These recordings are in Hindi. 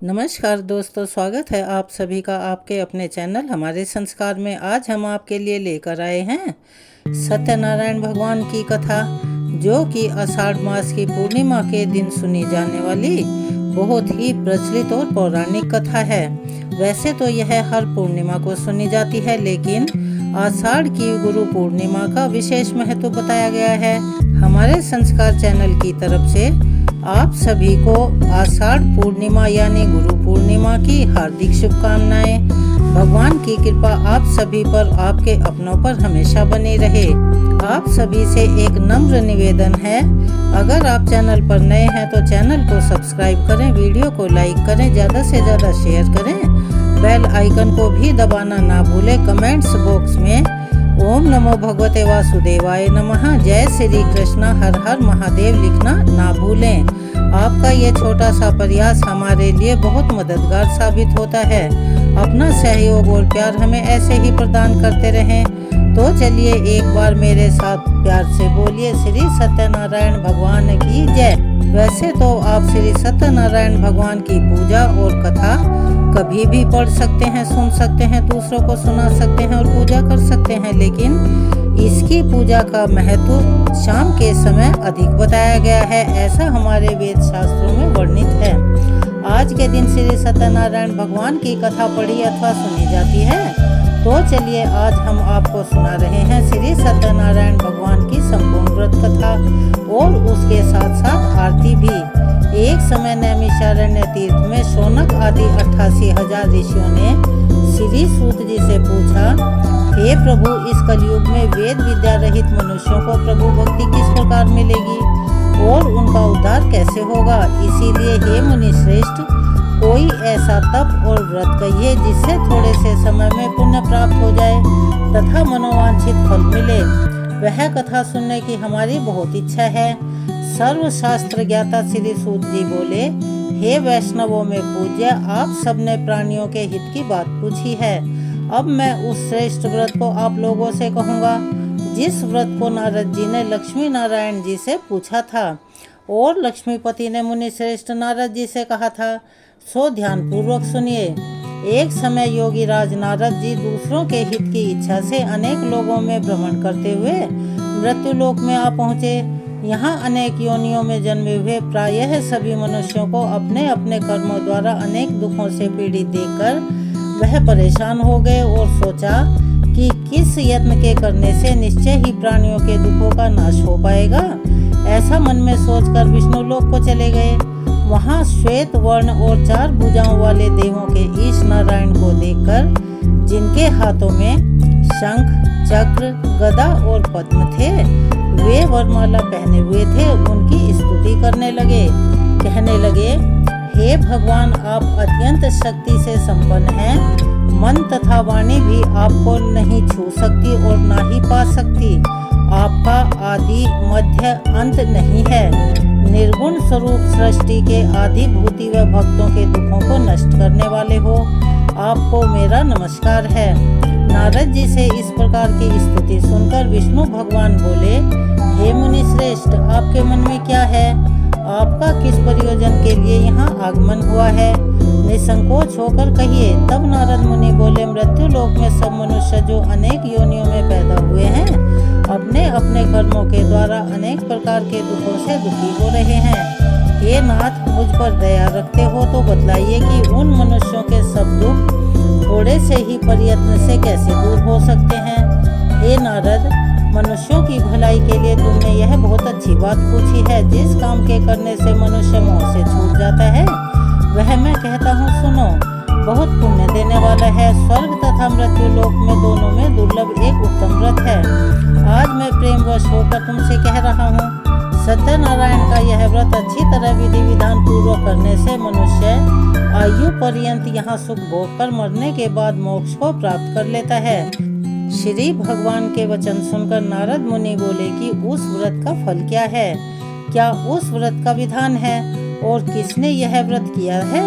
नमस्कार दोस्तों, स्वागत है आप सभी का आपके अपने चैनल हमारे संस्कार में। आज हम आपके लिए लेकर आए हैं सत्यनारायण भगवान की कथा, जो कि आषाढ़ मास की पूर्णिमा के दिन सुनी जाने वाली बहुत ही प्रचलित और पौराणिक कथा है। वैसे तो यह हर पूर्णिमा को सुनी जाती है, लेकिन आषाढ़ की गुरु पूर्णिमा का विशेष महत्व बताया गया है। हमारे संस्कार चैनल की तरफ से आप सभी को आषाढ़ पूर्णिमा यानी गुरु पूर्णिमा की हार्दिक शुभकामनाएं। भगवान की कृपा आप सभी पर, आपके अपनों पर हमेशा बनी रहे। आप सभी से एक नम्र निवेदन है, अगर आप चैनल पर नए हैं तो चैनल को सब्सक्राइब करें, वीडियो को लाइक करें, ज़्यादा से ज़्यादा शेयर करें, बेल आइकन को भी दबाना ना भूलें। कमेंट्स बॉक्स में ओम नमो भगवते वासुदेवाय नमः, जय श्री कृष्ण, हर हर महादेव लिखना ना भूलें। आपका ये छोटा सा प्रयास हमारे लिए बहुत मददगार साबित होता है। अपना सहयोग और प्यार हमें ऐसे ही प्रदान करते रहें। तो चलिए एक बार मेरे साथ प्यार से बोलिए, श्री सत्यनारायण भगवान की जय। वैसे तो आप श्री सत्यनारायण भगवान की पूजा और कथा कभी भी पढ़ सकते हैं, सुन सकते हैं, दूसरों को सुना सकते हैं और पूजा कर सकते हैं, लेकिन इसकी पूजा का महत्व शाम के समय अधिक बताया गया है, ऐसा हमारे वेद शास्त्रों में वर्णित है। आज के दिन श्री सत्यनारायण भगवान की कथा पढ़ी अथवा सुनी जाती है। तो चलिए आज हम आपको सुना रहे हैं श्री सत्यनारायण भगवान की संपूर्ण व्रत कथा और उसके साथ साथ आरती भी। एक समय नैमिषारण्य तीर्थ में शौनक आदि 88,000 ऋषियों ने श्री सूत जी से पूछा, हे प्रभु, इस कलयुग में वेद विद्या रहित मनुष्यों को प्रभु भक्ति किस प्रकार मिलेगी और उनका उद्धार कैसे होगा? इसीलिए हे मुनि श्रेष्ठ, कोई ऐसा तप और व्रत कहिए जिससे थोड़े से समय में पुण्य प्राप्त हो जाए तथा मनोवांछित फल मिले। वह कथा सुनने की हमारी बहुत इच्छा है। सर्वशास्त्र ज्ञाता श्री सूत जी बोले, हे वैष्णवों में पूज्य, आप सबने प्राणियों के हित की बात पूछी है। अब मैं उस श्रेष्ठ व्रत को आप लोगों से कहूँगा जिस व्रत को नारद जी ने लक्ष्मी नारायण जी से पूछा था और लक्ष्मीपति ने मुनि श्रेष्ठ नारद जी से कहा था। सो ध्यान पूर्वक सुनिए। एक समय योगी राज नारद जी दूसरों के हित की इच्छा से अनेक लोगों में भ्रमण करते हुए मृत्युलोक में आ पहुँचे। यहाँ अनेक योनियों में जन्मे हुए प्रायः सभी मनुष्यों को अपने अपने कर्मों द्वारा अनेक दुखों से पीड़ित देखकर वह परेशान हो गए और सोचा कि किस यत्न के करने से निश्चय ही प्राणियों के दुखों का नाश हो पाएगा। ऐसा मन में सोचकर विष्णु लोक को चले गए। वहाँ श्वेत वर्ण और 4 भुजाओं वाले देवों के ईश नारायण को देखकर, जिनके हाथों में शंख, चक्र, गदा और पद्म थे, वे वरमाला पहने हुए थे, उनकी स्तुति करने लगे। कहने लगे, हे भगवान, आप अत्यंत शक्ति से संपन्न हैं। मन तथा वाणी भी आपको नहीं छू सकती और ना ही पा सकती। आपका आदि मध्य अंत नहीं है। निर्गुण स्वरूप सृष्टि के आदिभूति व भक्तों के दुखों को नष्ट करने वाले हो। आपको मेरा नमस्कार है। नारद जी से इस प्रकार की स्तुति सुनकर विष्णु भगवान बोले, हे मुनि श्रेष्ठ, आपके मन में क्या है? आपका किस प्रयोजन के लिए यहाँ आगमन हुआ है? निसंकोच होकर कहिए। तब नारद मुनि बोले, मृत्यु लोक में सब मनुष्य जो अनेक योनियों में पैदा हुए हैं, अपने अपने कर्मों के द्वारा अनेक प्रकार के दुखों से दुखी हो रहे हैं। हे नाथ, मुझ पर दया रखते हो तो बतलाइए कि उन मनुष्यों के सब दुख थोड़े से ही प्रयत्न से कैसे दूर हो सकते हैं। हे नारद, मनुष्यों की भलाई के लिए तुमने यह बहुत अच्छी बात पूछी है। जिस काम के करने से मनुष्य मोह से छूट जाता है, वह मैं कहता हूँ सुनो। बहुत पुण्य देने वाला है। स्वर्ग तथा मृत्यु लोक में दोनों में दुर्लभ एक उत्तम व्रत है। आज मैं प्रेमवश होकर तुमसे कह रहा हूँ, सत्यनारायण का यह व्रत अच्छी तरह विधि विधान पूर्वक करने से मनुष्य आयु पर्यंत यहाँ सुख भोग कर मरने के बाद मोक्ष को प्राप्त कर लेता है। श्री भगवान के वचन सुनकर नारद मुनि बोले कि उस व्रत का फल क्या है? क्या उस व्रत का विधान है और किसने यह व्रत किया है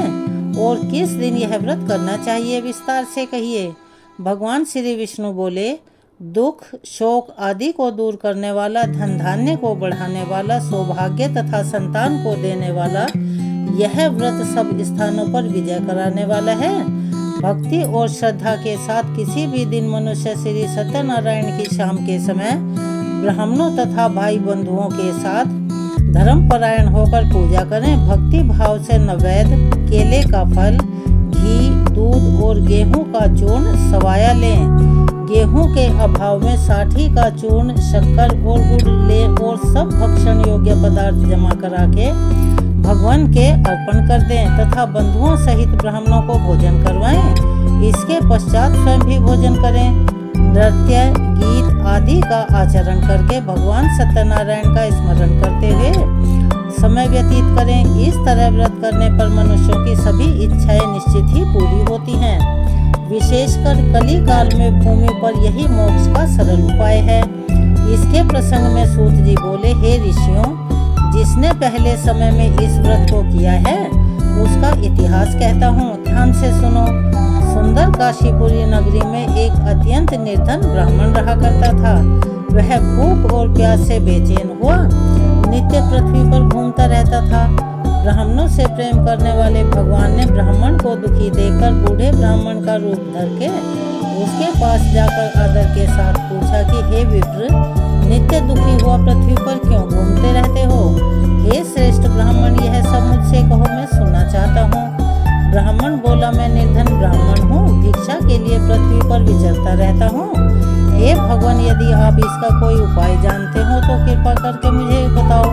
और किस दिन यह व्रत करना चाहिए? विस्तार से कहिए। भगवान श्री विष्णु बोले, दुख, शोक आदि को दूर करने वाला, धन धान्य को बढ़ाने वाला, सौभाग्य तथा संतान को देने वाला, यह व्रत सब स्थानों पर विजय कराने वाला है। भक्ति और श्रद्धा के साथ किसी भी दिन मनुष्य श्री सत्यनारायण की शाम के समय ब्राह्मणों तथा भाई बंधुओं के साथ धर्मपरायण होकर पूजा करें। भक्ति भाव से नैवेद्य केले का फल, घी, दूध और गेहूं का चूर्ण सवाया लें। गेहूं के अभाव में साठी का चूर्ण, शक्कर और गुड़ लें और सब भक्षण योग्य पदार्थ जमा करा के भगवान के अर्पण कर दें तथा बंधुओं सहित ब्राह्मणों को भोजन करवाएं। इसके पश्चात स्वयं भी भोजन करें। नृत्य, गीत आदि का आचरण करके भगवान सत्यनारायण का स्मरण करते हुए समय व्यतीत करें। इस तरह व्रत करने पर मनुष्यों की सभी इच्छाएं निश्चित ही पूरी होती हैं। विशेषकर कली काल में भूमि पर यही मोक्ष का सरल उपाय है। इसके प्रसंग में सूत जी बोले, हे ऋषियों, जिसने पहले समय में इस व्रत को किया है उसका इतिहास कहता हूँ, ध्यान से सुनो। सुंदर काशीपुरी नगरी में एक अत्यंत निर्धन ब्राह्मण रहा करता था। वह भूख और प्यास से बेचैन हुआ नित्य पृथ्वी पर घूमता रहता था। ब्राह्मणों से प्रेम करने वाले भगवान ने ब्राह्मण को दुखी देखकर बूढ़े ब्राह्मण का रूप धर के उसके पास जाकर आदर के साथ पूछा कि हे विप्र, नित्य दुखी हुआ पृथ्वी पर क्यों घूमते रहते हो? हे श्रेष्ठ ब्राह्मण, यह सब मुझसे कहो, मैं सुनना चाहता हूँ। ब्राह्मण बोला, मैं निर्धन ब्राह्मण हूँ, भिक्षा के लिए पृथ्वी पर विचरता रहता हूँ। हे भगवान, यदि आप इसका कोई उपाय जानते हो तो कृपा करके मुझे बताओ।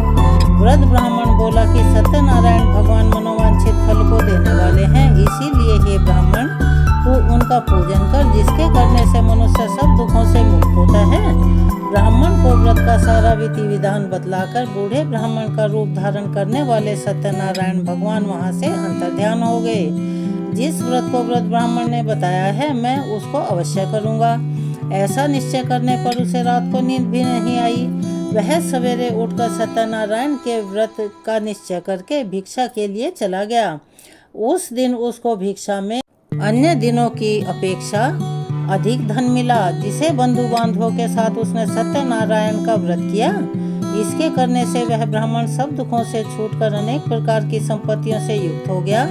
वृद्ध ब्राह्मण बोला कि सत्यनारायण भगवान मनोवांछित फल को देने वाले हैं, इसीलिए हे ब्राह्मण, तू उनका पूजन कर, जिसके करने से मनुष्य सब दुखों से मुक्त होता है। ब्राह्मण को व्रत का सारा विधि विधान बतलाकर बूढ़े ब्राह्मण का रूप धारण करने वाले सत्यनारायण भगवान वहां से अंतर्ध्यान हो गए। जिस व्रत को वृद्ध ब्राह्मण ने बताया है, मैं उसको अवश्य करूंगा। ऐसा निश्चय करने पर उसे रात को नींद भी नहीं आई। वह सवेरे उठकर सत्यनारायण के व्रत का निश्चय करके भिक्षा के लिए चला गया। उस दिन उसको भिक्षा में अन्य दिनों की अपेक्षा अधिक धन मिला, जिसे बंधु बांधवों के साथ उसने सत्यनारायण का व्रत किया। इसके करने से वह ब्राह्मण सब दुखों से छूटकर अनेक प्रकार की संपत्तियों से युक्त हो गया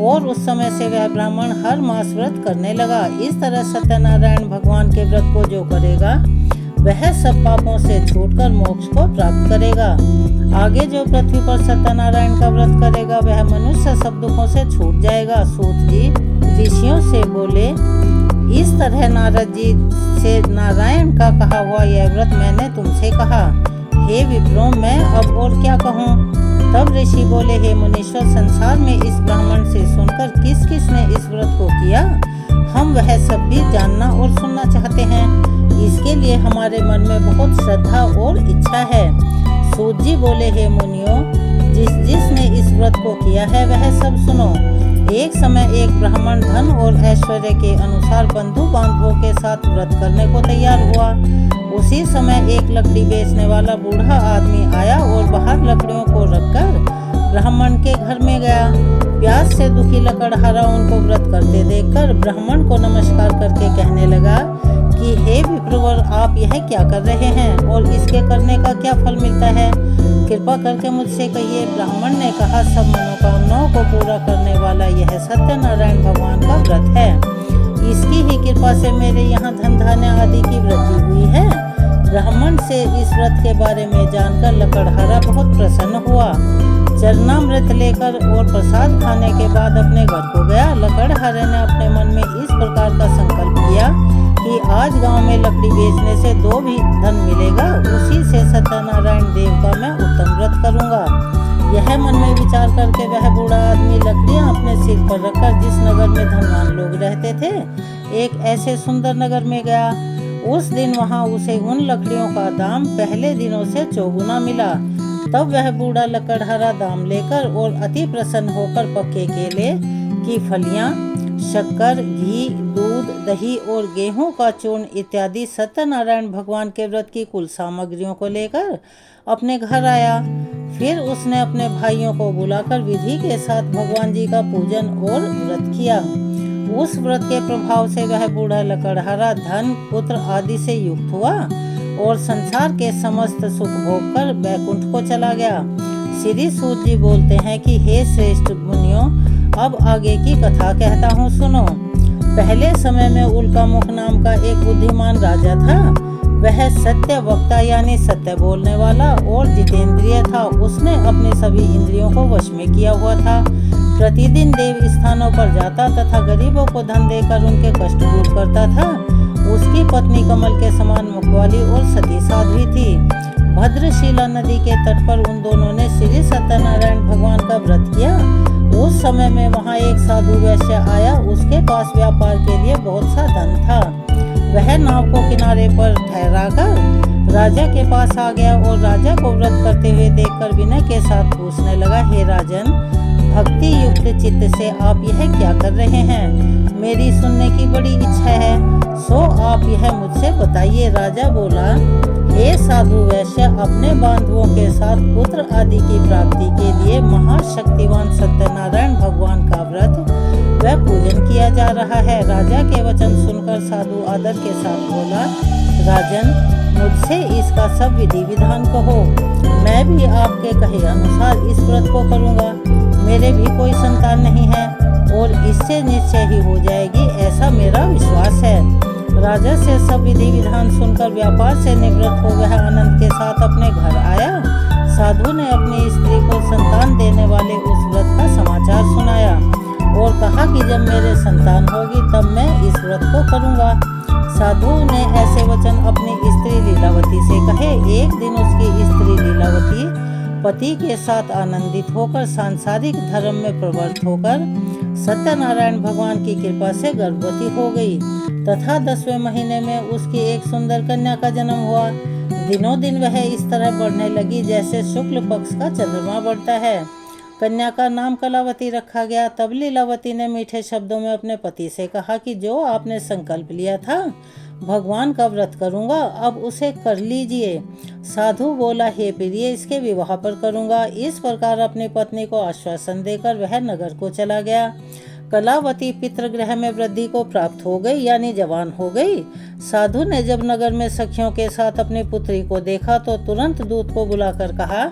और उस समय से वह ब्राह्मण हर मास व्रत करने लगा। इस तरह सत्यनारायण भगवान के व्रत को जो करेगा वह सब पापों से छूटकर मोक्ष को प्राप्त करेगा। आगे जो पृथ्वी पर सत्यनारायण का व्रत करेगा वह मनुष्य सब दुखों से छूट जाएगा। सूत जी ऋषियों से बोले, इस तरह नारद जी से नारायण का कहा हुआ यह व्रत मैंने तुमसे कहा। हे विप्रो, मैं अब और क्या कहूँ? तब ऋषि बोले, हे मुनीश्वर, संसार में इस ब्राह्मण से सुनकर किस किस ने इस व्रत को किया, हम वह सब भी जानना और सुनना चाहते हैं। इसके लिए हमारे मन में बहुत श्रद्धा और इच्छा है। सूत जी बोले, हे मुनियों, जिसने इस व्रत को किया है वह सब सुनो। एक समय एक ब्राह्मण धन और ऐश्वर्य के अनुसार बंधु बांधवों के साथ व्रत करने को तैयार हुआ। उसी समय एक लकड़ी बेचने वाला बूढ़ा आदमी आया और बाहर लकड़ियों को रखकर ब्राह्मण के घर में गया। प्यास से दुखी लकड़हारा उनको व्रत करते देखकर ब्राह्मण को नमस्कार करके कहने लगा कि हे विप्रवर, आप यह क्या कर रहे हैं और इसके करने का क्या फल मिलता है? कृपा करके मुझसे कहिए। ब्राह्मण ने कहा, सब मनोकामनाओं को पूरा करने वाला यह सत्यनारायण भगवान का व्रत है। इसकी ही कृपा से मेरे यहाँ धन धान्य आदि की वृद्धि हुई है। ब्राह्मण से इस व्रत के बारे में जानकर लकड़हारा बहुत प्रसन्न हुआ। चरणामृत लेकर और प्रसाद खाने के बाद अपने घर को गया। लकड़हारे ने अपने मन में इस प्रकार का संकल्प किया कि आज गांव में लकड़ी बेचने से 2 भी धन मिलेगा, उसी से सत्यनारायण देव का मैं उत्तम व्रत करूंगा। यह मन में विचार करके वह बूढ़ा आदमी लकड़ियां अपने सिर पर रखकर जिस नगर में धनवान लोग रहते थे, एक ऐसे सुंदर नगर में गया। उस दिन वहां उसे उन लकड़ियों का दाम पहले दिनों से 4 गुना मिला। तब वह बूढ़ा लकड़हारा दाम लेकर और अति प्रसन्न होकर पक्के केले की फलियां, शक्कर, घी, दूध, दही और गेहूं का चूर्ण इत्यादि सत्यनारायण भगवान के व्रत की कुल सामग्रियों को लेकर अपने घर आया। फिर उसने अपने भाइयों को बुलाकर विधि के साथ भगवान जी का पूजन और व्रत किया। उस व्रत के प्रभाव से वह बूढ़ा लकड़हारा धन, पुत्र आदि से युक्त हुआ और संसार के समस्त सुख भोग कर बैकुंठ को चला गया। श्री सूत जी बोलते हैं कि हे श्रेष्ठ मुनियों, अब आगे की कथा कहता हूँ, सुनो। पहले समय में उल्कामुख नाम का एक बुद्धिमान राजा था। वह सत्य वक्ता यानी सत्य बोलने वाला और जितेंद्रिय था। उसने अपनी सभी इंद्रियों को वश में किया हुआ था। प्रतिदिन देव स्थानों पर जाता तथा गरीबों को धन देकर उनके कष्ट दूर करता था। उसकी पत्नी कमल के समान मुख वाली और सती साध्वी थी। भद्रशिला नदी के तट पर उन दोनों ने श्री सत्यनारायण भगवान का व्रत किया। उस समय में वहाँ एक साधु वैश्य आया। उसके पास व्यापार के लिए बहुत सा धन था। वह नाव को किनारे पर ठहराकर राजा के पास आ गया और राजा को व्रत करते हुए देखकर विनय के साथ पूछने लगा, हे राजन, भक्ति युक्त चित्त से आप यह क्या कर रहे हैं? मेरी सुनने की बड़ी इच्छा है, सो आप यह मुझसे बताइए। राजा बोला, हे साधु वैश्य, अपने बांधवों के साथ पुत्र आदि की प्राप्ति के लिए महाशक्तिवान सत्यनारायण भगवान का व्रत व पूजन किया जा रहा है। राजा के वचन सुनकर साधु आदर के साथ बोला, राजन, मुझसे इसका सब विधि विधान कहो। मैं भी आपके कहे अनुसार इस व्रत को करूँगा। मेरे भी कोई संतान नहीं है और इससे निश्चय ही हो जाएगी, ऐसा मेरा विश्वास है। राजा से सब विधि विधान सुनकर व्यापार से निवृत्त हो वह आनंद के साथ अपने घर आया। साधु ने अपनी स्त्री को संतान देने वाले उस व्रत का समाचार सुनाया और कहा कि जब मेरे संतान होगी तब मैं इस व्रत को करूँगा। साधु ने ऐसे वचन अपनी स्त्री लीलावती से कहे। एक दिन उसकी स्त्री लीलावती पति के साथ आनंदित होकर सांसारिक धर्म में प्रवृत्त होकर सत्यनारायण भगवान की कृपा से गर्भवती हो गई तथा 10वें महीने में उसकी एक सुंदर कन्या का जन्म हुआ। दिनों दिन वह इस तरह बढ़ने लगी जैसे शुक्ल पक्ष का चंद्रमा बढ़ता है। कन्या का नाम कलावती रखा गया। तब लीलावती ने मीठे शब्दों में अपने पति से कहा कि जो आपने संकल्प लिया था भगवान का व्रत करूंगा, अब उसे कर लीजिए। साधु बोला, हे प्रिय, इसके विवाह पर करूंगा। इस प्रकार अपनी पत्नी को आश्वासन देकर वह नगर को चला गया। कलावती पितृगृह में वृद्धि को प्राप्त हो गई यानी जवान हो गई। साधु ने जब नगर में सखियों के साथ अपनी पुत्री को देखा तो तुरंत दूत को बुलाकर कहा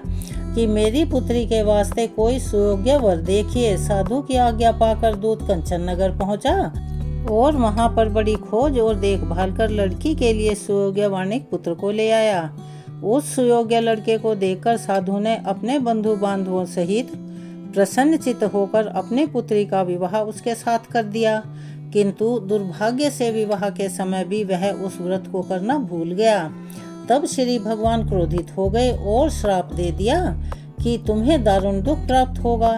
कि मेरी पुत्री के वास्ते कोई सुयोग्य वर देखिए। साधु की आज्ञा पाकर दूत कंचन नगर पहुंचा और वहां पर बड़ी खोज और देखभाल कर लड़की के लिए सुयोग्य वाणिक पुत्र को ले आया। उस सुयोग्य लड़के को देखकर साधु ने अपने बंधु बांधवों सहित प्रसन्नचित्त होकर अपनी पुत्री का विवाह उसके साथ कर दिया। किंतु दुर्भाग्य से विवाह के समय भी वह उस व्रत को करना भूल गया। तब श्री भगवान क्रोधित हो गए और श्राप दे दिया कि तुम्हें दारुण दुख प्राप्त होगा।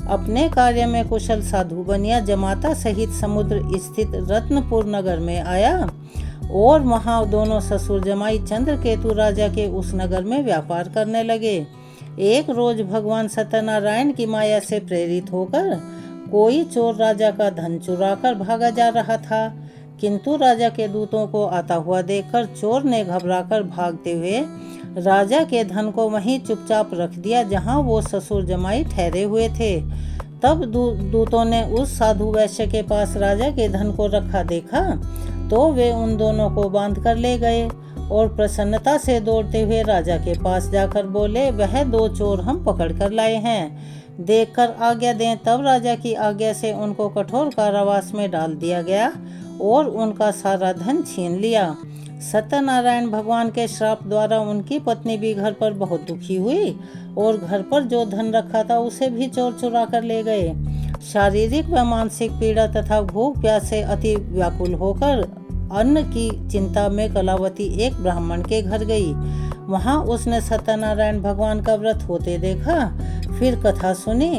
अपने कार्य में कुशल साधु बनिया जमाता सहित समुद्र स्थित रत्नपुर नगर में आया और वहां दोनों ससुर जमाई चंद्रकेतु राजा के उस नगर में व्यापार करने लगे। एक रोज भगवान सत्यनारायण की माया से प्रेरित होकर कोई चोर राजा का धन चुराकर भागा जा रहा था, किंतु राजा के दूतों को आता हुआ देखकर चोर ने घबराकर भागते हुए राजा के धन को वहीं चुपचाप रख दिया जहां वो ससुर जमाई ठहरे हुए थे। तब दूतों ने उस साधु वैश्य के पास राजा के धन को रखा देखा तो वे उन दोनों को बांध कर ले गए और प्रसन्नता से दौड़ते हुए राजा के पास जाकर बोले, वह 2 चोर हम पकड़ कर लाए हैं, देखकर आज्ञा दें। तब राजा की आज्ञा से उनको कठोर कारावास में डाल दिया गया और उनका सारा धन छीन लिया। सत्यनारायण भगवान के श्राप द्वारा उनकी पत्नी भी घर पर बहुत दुखी हुई और घर पर जो धन रखा था उसे भी चोर चुरा कर ले गए। शारीरिक व मानसिक पीड़ा तथा भूख प्यास से अति व्याकुल होकर अन्न की चिंता में कलावती एक ब्राह्मण के घर गई। वहां उसने सत्यनारायण भगवान का व्रत होते देखा, फिर कथा सुनी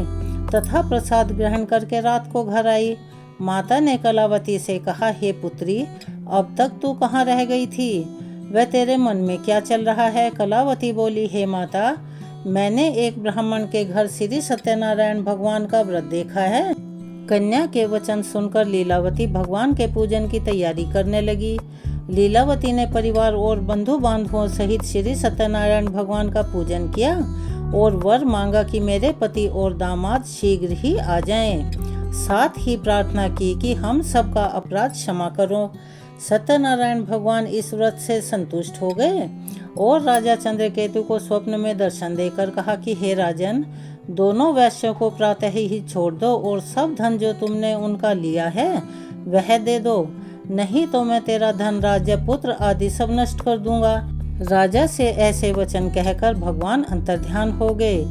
तथा प्रसाद ग्रहण करके रात को घर आई। माता ने कलावती से कहा, हे पुत्री, अब तक तू कहाँ रह गई थी? वह तेरे मन में क्या चल रहा है? कलावती बोली, हे माता, मैंने एक ब्राह्मण के घर श्री सत्यनारायण भगवान का व्रत देखा है। कन्या के वचन सुनकर लीलावती भगवान के पूजन की तैयारी करने लगी। लीलावती ने परिवार और बंधु बांधवों सहित श्री सत्यनारायण भगवान का पूजन किया और वर मांगा कि मेरे पति और दामाद शीघ्र ही आ जाएं। साथ ही प्रार्थना की कि हम सबका अपराध क्षमा करो। सत्यनारायण भगवान इस व्रत से संतुष्ट हो गए और राजा चंद्रकेतु को स्वप्न में दर्शन देकर कहा कि हे राजन, दोनों वैश्यों को प्रातः ही छोड़ दो और सब धन जो तुमने उनका लिया है वह दे दो, नहीं तो मैं तेरा धन, राज्य, पुत्र आदि सब नष्ट कर दूंगा। राजा से ऐसे वचन कहकर भगवान अंतर्ध्यान हो गए।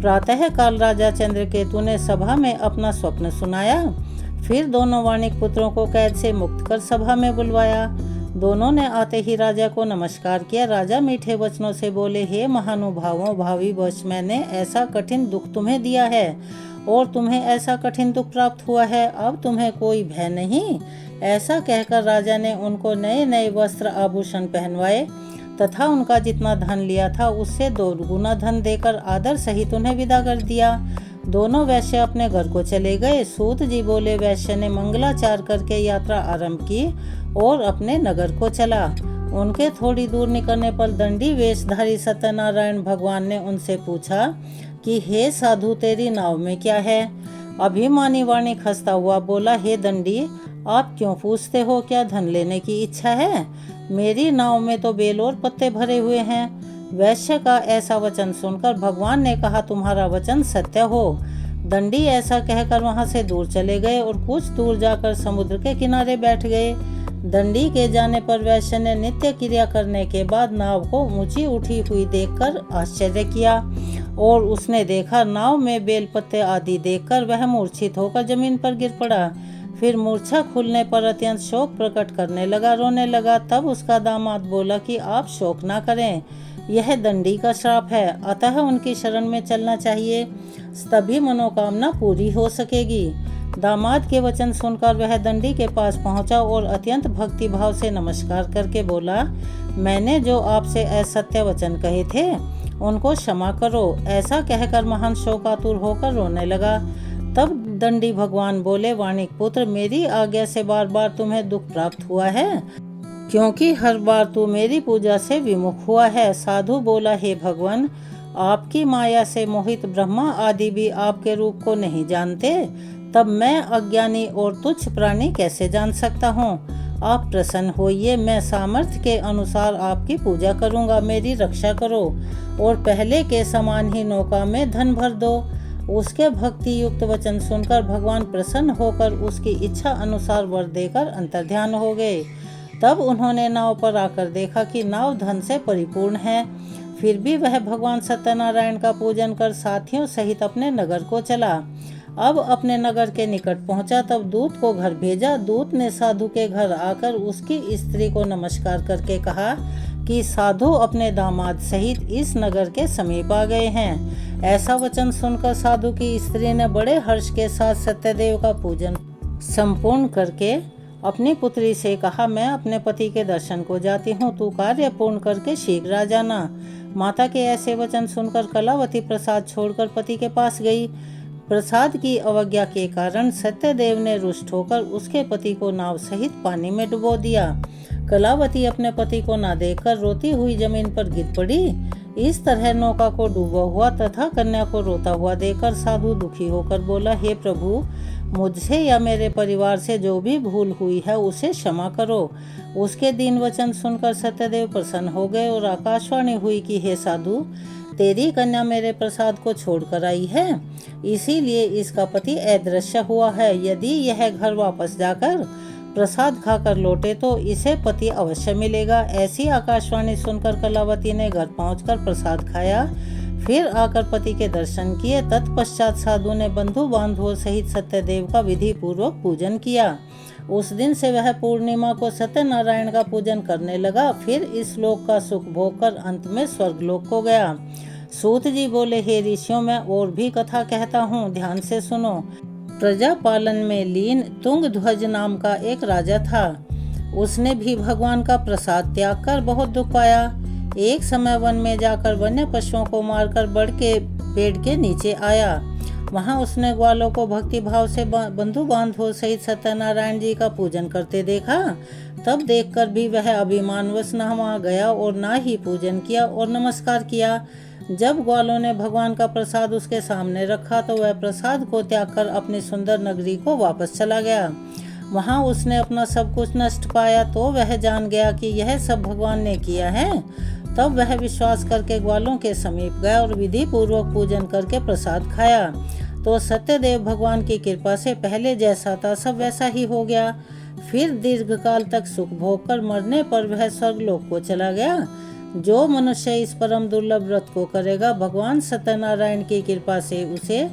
प्रातः काल राजा चंद्रकेतु ने सभा में अपना स्वप्न सुनाया। फिर दोनों वाणिक पुत्रों को कैद से मुक्त कर सभा में बुलवाया। दोनों ने आते ही राजा को नमस्कार किया। राजा मीठे वचनों से बोले, हे महानुभावों, भावी वर्ष मैंने ऐसा कठिन दुख तुम्हें दिया है और तुम्हें ऐसा कठिन दुख प्राप्त हुआ है, अब तुम्हें कोई भय नहीं। ऐसा कहकर राजा ने उनको नए नए वस्त्र आभूषण पहनवाए तथा उनका जितना धन लिया था उससे 2 गुना धन देकर आदर सहित उन्हें विदा कर दिया। दोनों वैश्य अपने घर को चले गए। सूत जी बोले, वैश्य ने मंगलाचार करके यात्रा आरंभ की और अपने नगर को चला। उनके थोड़ी दूर निकलने पर दंडी वेशधारी सत्यनारायण भगवान ने उनसे पूछा कि हे साधु, तेरी नाव में क्या है? अभिमानी वाणिक हंसता हुआ बोला, हे दंडी, आप क्यों पूछते हो? क्या धन लेने की इच्छा है? मेरी नाव में तो बेल और पत्ते भरे हुए हैं। वैश्य का ऐसा वचन सुनकर भगवान ने कहा, तुम्हारा वचन सत्य हो। दंडी ऐसा कहकर वहां से दूर चले गए और कुछ दूर जाकर समुद्र के किनारे बैठ गए। दंडी के जाने पर वैश्य ने नित्य क्रिया करने के बाद नाव को ऊंची उठी हुई देखकर आश्चर्य किया और उसने देखा नाव में बेल पत्ते आदि देखकर वह मूर्छित होकर जमीन पर गिर पड़ा। फिर मूर्छा खुलने पर अत्यंत शोक प्रकट करने लगा, रोने लगा। तब उसका दामाद बोला कि आप शोक ना करें, यह दंडी का श्राप है, अतः उनकी शरण में चलना चाहिए, तभी मनोकामना पूरी हो सकेगी। दामाद के वचन सुनकर वह दंडी के पास पहुंचा और अत्यंत भक्ति भाव से नमस्कार करके बोला, मैंने जो आपसे असत्य वचन कहे थे उनको क्षमा करो। ऐसा कहकर महान शोकातुर होकर रोने लगा। तब दंडी भगवान बोले, वाणिक पुत्र, मेरी आज्ञा से बार बार तुम्हें दुख प्राप्त हुआ है, क्योंकि हर बार तू मेरी पूजा से विमुख हुआ है। साधु बोला, हे भगवान, आपकी माया से मोहित ब्रह्मा आदि भी आपके रूप को नहीं जानते, तब मैं अज्ञानी और तुच्छ प्राणी कैसे जान सकता हूँ? आप प्रसन्न होइए, मैं सामर्थ्य के अनुसार आपकी पूजा करूँगा, मेरी रक्षा करो और पहले के समान ही नौका में धन भर दो। उसके भक्ति युक्त वचन सुनकर भगवान प्रसन्न होकर उसकी इच्छा अनुसार वर देकर अंतर्ध्यान हो गए। तब उन्होंने नाव पर आकर देखा कि नाव धन से परिपूर्ण है। फिर भी वह भगवान सत्यनारायण का पूजन कर साथियों सहित अपने नगर को चला। अब अपने नगर के निकट पहुंचा, तब दूत को घर भेजा। दूत ने साधु के घर आकर उसकी स्त्री को नमस्कार करके कहा कि साधु अपने दामाद सहित इस नगर के समीप आ गए हैं। ऐसा वचन सुनकर साधु की स्त्री ने बड़े हर्ष के साथ सत्यदेव का पूजन संपूर्ण करके अपनी पुत्री से कहा, मैं अपने पति के दर्शन को जाती हूँ, तू कार्य पूर्ण करके शीघ्र आ जाना। माता के ऐसे वचन सुनकर कलावती प्रसाद छोड़कर पति के पास गई। प्रसाद की अवज्ञा के कारण सत्यदेव ने रुष्ट होकर उसके पति को नाव सहित पानी में डुबो दिया। कलावती अपने पति को न देखकर रोती हुई जमीन पर गिर पड़ी। इस तरह नौका को डूबा हुआ तथा कन्या को रोता हुआ देखकर साधु दुखी होकर बोला, हे प्रभु, मुझसे या मेरे परिवार से जो भी भूल हुई है उसे क्षमा करो। उसके दीन वचन सुनकर सत्यदेव प्रसन्न हो गए और आकाशवाणी हुई कि हे साधु, तेरी कन्या मेरे प्रसाद को छोड़कर आई है, इसीलिए इसका पति अदृश्य हुआ है। यदि यह घर वापस जाकर प्रसाद खाकर लौटे तो इसे पति अवश्य मिलेगा। ऐसी आकाशवाणी सुनकर कलावती ने घर पहुंचकर प्रसाद खाया, फिर आकर पति के दर्शन किए। तत्पश्चात साधु ने बंधु बांधवों सहित सत्यदेव का विधि पूर्वक पूजन किया। उस दिन से वह पूर्णिमा को सत्यनारायण का पूजन करने लगा। फिर इस लोक का सुख भोग कर अंत में स्वर्गलोक को गया। सूत जी बोले, हे ऋषियों, मैं और भी कथा कहता हूँ, ध्यान से सुनो। प्रजा पालन में लीन तुंगध्वज नाम का एक राजा था। उसने भी भगवान का प्रसाद त्याग कर बहुत दुख पाया। एक समय वन में जाकर वन्य पशुओं को मारकर बड़ के पेड़ के नीचे आया। वहां उसने ग्वालों को भक्ति भाव से बंधु बांधवों सहित सत्यनारायण जी का पूजन करते देखा। तब देखकर भी वह अभिमानवश न वहां गया और ना ही पूजन किया और नमस्कार किया। जब ग्वालों ने भगवान का प्रसाद उसके सामने रखा तो वह प्रसाद को त्याग कर अपनी सुंदर नगरी को वापस चला गया। वहां उसने अपना सब कुछ नष्ट पाया तो वह जान गया कि यह सब भगवान ने किया है। तब वह विश्वास करके ग्वालों के समीप गया और विधि पूर्वक पूजन करके प्रसाद खाया। तो सत्यदेव भगवान की कृपा से पहले जैसा था सब वैसा ही हो गया। फिर दीर्घकाल तक सुख भोग कर मरने पर वह स्वर्गलोक को चला गया। जो मनुष्य इस परम दुर्लभ व्रत को करेगा, भगवान सत्यनारायण की कृपा से उसे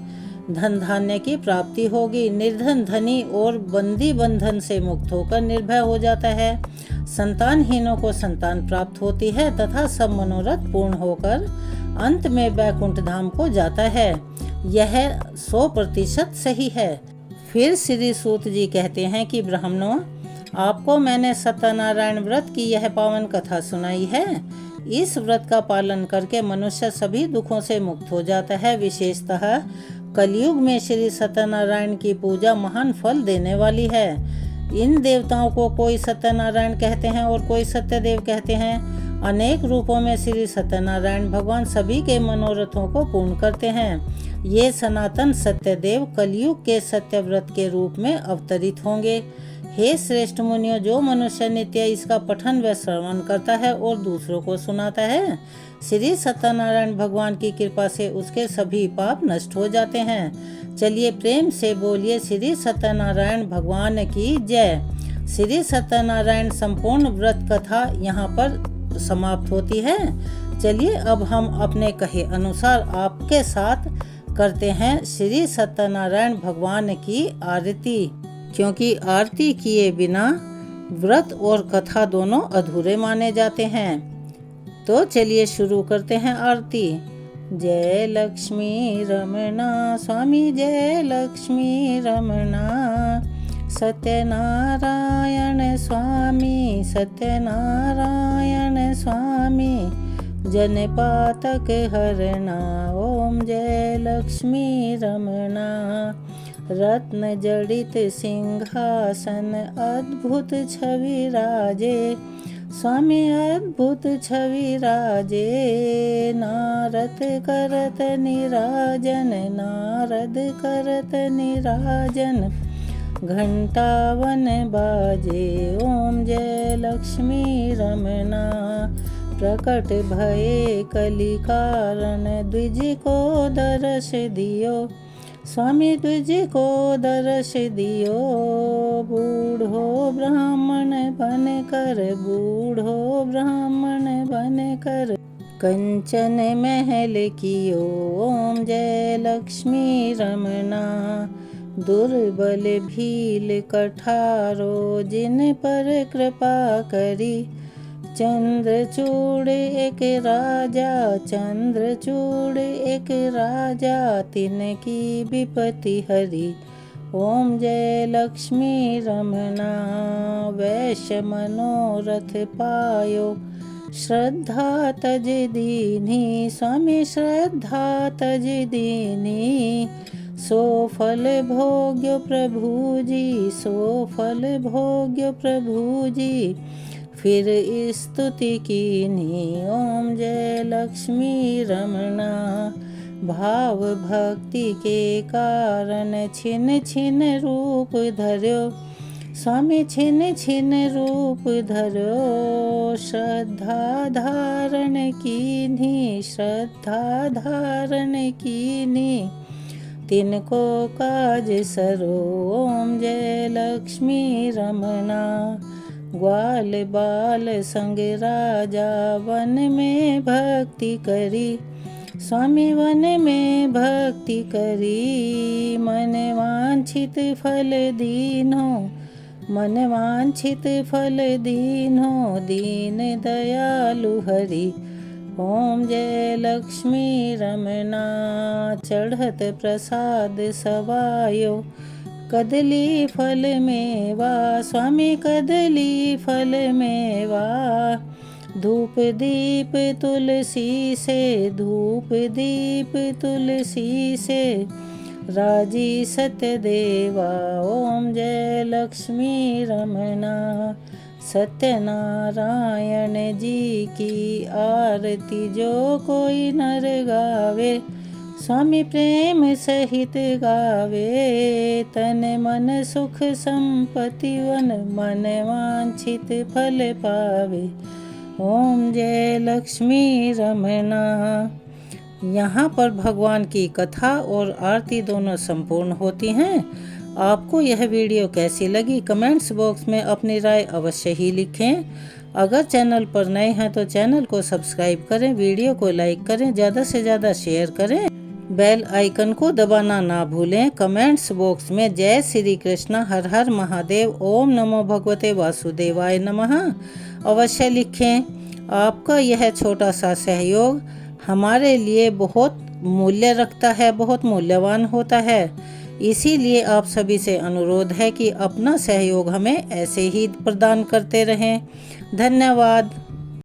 धन धान्य की प्राप्ति होगी। निर्धन धनी और बंदी बंधन से मुक्त होकर निर्भय हो जाता है। संतानहीनों को संतान प्राप्त होती है तथा सब मनोरथ पूर्ण होकर अंत में बैकुंठ धाम को जाता है। यह 100% सही है। फिर श्री सूत जी कहते हैं कि ब्राह्मणों, आपको मैंने सत्यनारायण व्रत की यह पावन कथा सुनाई है। इस व्रत का पालन करके मनुष्य सभी दुखों से मुक्त हो जाता है। विशेषतः कलयुग में श्री सत्यनारायण की पूजा महान फल देने वाली है। इन देवताओं को कोई सत्यनारायण कहते हैं और कोई सत्यदेव कहते हैं। अनेक रूपों में श्री सत्यनारायण भगवान सभी के मनोरथों को पूर्ण करते हैं। ये सनातन सत्यदेव कलयुग के सत्यव्रत के रूप में अवतरित होंगे। हे श्रेष्ठ मुनियों, जो मनुष्य नित्य इसका पठन व श्रवण करता है और दूसरों को सुनाता है, श्री सत्यनारायण भगवान की कृपा से उसके सभी पाप नष्ट हो जाते हैं। चलिए प्रेम से बोलिए श्री सत्यनारायण भगवान की जय। श्री सत्यनारायण संपूर्ण व्रत कथा यहाँ पर समाप्त होती है। चलिए अब हम अपने कहे अनुसार आपके साथ करते हैं श्री सत्यनारायण भगवान की आरती, क्योंकि आरती किए बिना व्रत और कथा दोनों अधूरे माने जाते हैं। तो चलिए शुरू करते हैं आरती। जय लक्ष्मी रमणा स्वामी, जय लक्ष्मी रमणा। सत्यनारायण स्वामी, सत्यनारायण स्वामी। जन पातक हरणा, ओम जय लक्ष्मी रमणा। रत्न जड़ित सिंहासन, अद्भुत छवि राजे। स्वामी अद्भुत छवि राजे। नारद करत निराजन, नारद करत निराजन। घंटावन बाजे, ओम जय लक्ष्मी रमणा। प्रकट भये कलि कारण, द्विज को दर्श दियो। स्वामी द्विज को दर्श दियो। बूढ़ो ब्राह्मण बनकर, बूढ़ो ब्राह्मण बनकर। कंचन महल कियो, ओम जय लक्ष्मी रमणा। दुर्बल भील कठारो, जिन पर कृपा करी। चंद्रचूड़ एक राजा, चंद्रचूड़ एक राजा। तिनकी विपत्ति हरी, ओम जय लक्ष्मी रमणा। वैश्य मनोरथ पायो, श्रद्धा तज दीनी। स्वामी श्रद्धा तज दीनी। सो फल भोग्य प्रभु जी, सो फल भोग्य प्रभु जी। फिर स्तुति कीनी, ओम जय लक्ष्मी रमणा। भाव भक्ति के कारण छिन छिन रूप धर्यो। स्वामी छिन छिन रूप धर्यो। श्रद्धा धारण कीनी, श्रद्धा धारण कीनी। तिनको काज सरो, ओम जय लक्ष्मी रमणा। ग्वाल बाल संग राजा, वन में भक्ति करी। स्वामी वन में भक्ति करी। मन वांछित फल दीनो, मन वांछित फल दीनो। दीन दयालु हरि, ओम जय लक्ष्मी रमणा। चढ़त प्रसाद सवायो, कदली फल मेवा। स्वामी कदली फल मेवा। धूप दीप तुलसी से, धूप दीप तुलसी से। राजी सत्यदेवा, ओम जय लक्ष्मी रमणा। सत्यनारायण जी की आरती जो कोई नर गावे। स्वामी प्रेम सहित गावे। तन मन सुख संपत्ति वन, मन वांछित फल पावे। ओम जय लक्ष्मी रमना। यहाँ पर भगवान की कथा और आरती दोनों संपूर्ण होती हैं। आपको यह वीडियो कैसी लगी कमेंट्स बॉक्स में अपनी राय अवश्य ही लिखें। अगर चैनल पर नए हैं तो चैनल को सब्सक्राइब करें, वीडियो को लाइक करें, ज़्यादा से ज़्यादा शेयर करें, बेल आइकन को दबाना ना भूलें। कमेंट्स बॉक्स में जय श्री कृष्ण, हर हर महादेव, ओम नमो भगवते वासुदेवाय नमः अवश्य लिखें। आपका यह छोटा सा सहयोग हमारे लिए बहुत मूल्य रखता है, बहुत मूल्यवान होता है। इसीलिए आप सभी से अनुरोध है कि अपना सहयोग हमें ऐसे ही प्रदान करते रहें। धन्यवाद।